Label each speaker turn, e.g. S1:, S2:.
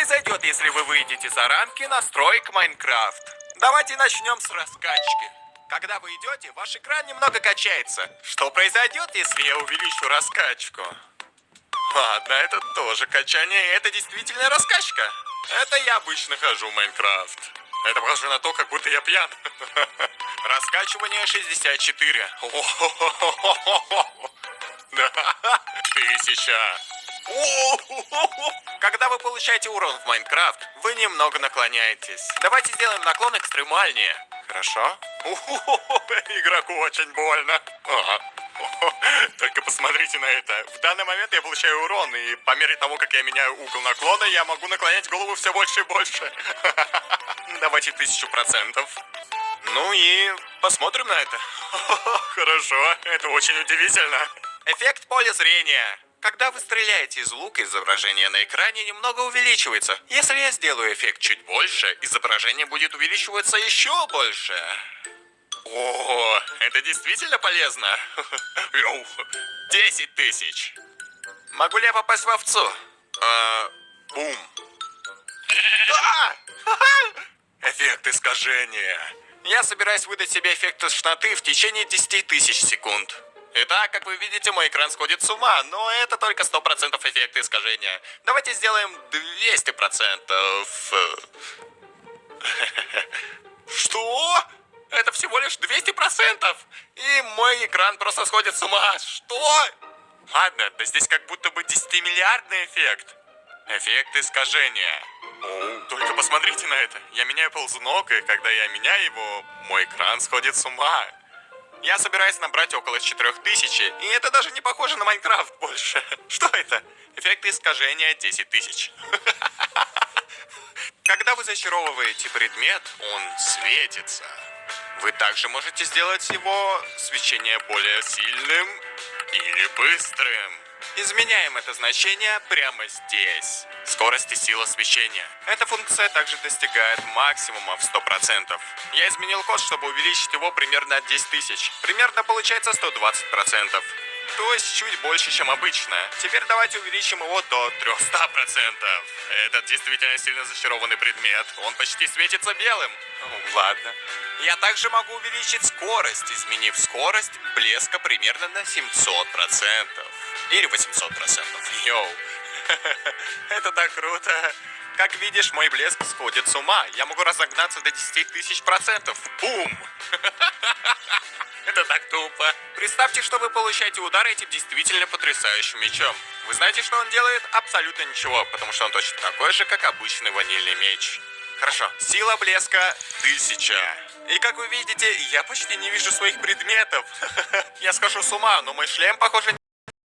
S1: произойдет, если вы выйдете за рамки настроек Майнкрафт? Давайте начнем с раскачки. Когда вы идете, ваш экран немного качается. Что произойдет, если я увеличу раскачку? Ладно, это тоже качание, это действительно раскачка. Это я обычно хожу в Майнкрафт. Это похоже на то, как будто я пьян. Раскачивание 64. 1000. Когда вы получаете урон в Майнкрафт, вы немного наклоняетесь. Давайте сделаем наклон экстремальнее. Хорошо? Игроку очень больно. Ага. Только посмотрите на это. В данный момент я получаю урон, и по мере того, как я меняю угол наклона, я могу наклонять голову все больше и больше. Давайте 1000%. Ну и посмотрим на это. Хорошо, это очень удивительно. Эффект поля зрения. Когда вы стреляете из лука, изображение на экране немного увеличивается. Если я сделаю эффект чуть больше, изображение будет увеличиваться еще больше. О, это действительно полезно. 10 000. Могу ли я попасть в овцу? Бум. Эффект искажения. Я собираюсь выдать себе эффект тошноты в течение 10 000 секунд. Итак, как вы видите, мой экран сходит с ума, но это только 100% эффекта искажения. Давайте сделаем 200%. Что? Это всего лишь 200%? И мой экран просто сходит с ума. Что? Ладно, да здесь как будто бы 10-миллиардный эффект. Эффект искажения. Только посмотрите на это. Я меняю ползунок, и когда я меняю его, мой экран сходит с ума. Я собираюсь набрать около 4000, и это даже не похоже на Майнкрафт больше. Что это? Эффект искажения 10 000. Когда вы зачаровываете предмет, он светится. Вы также можете сделать его свечение более сильным или быстрым. Изменяем это значение прямо здесь. Скорость и сила свечения. Эта функция также достигает максимума в 100%. Я изменил код, чтобы увеличить его примерно 10 000. Примерно получается 120%. То есть чуть больше, чем обычно. Теперь давайте увеличим его до 300%. Это действительно сильно зачарованный предмет. Он почти светится белым. Ладно. Я также могу увеличить скорость, изменив скорость блеска примерно на 700%. Или 800%. Йоу. Это так круто. Как видишь, мой блеск сходит с ума. Я могу разогнаться до 10 000%. Бум! Это так тупо. Представьте, что вы получаете удар этим действительно потрясающим мечом. Вы знаете, что он делает? Абсолютно ничего, потому что он точно такой же, как обычный ванильный меч. Хорошо. Сила блеска 1000. И как вы видите, я почти не вижу своих предметов. Я схожу с ума, но мой шлем, похоже,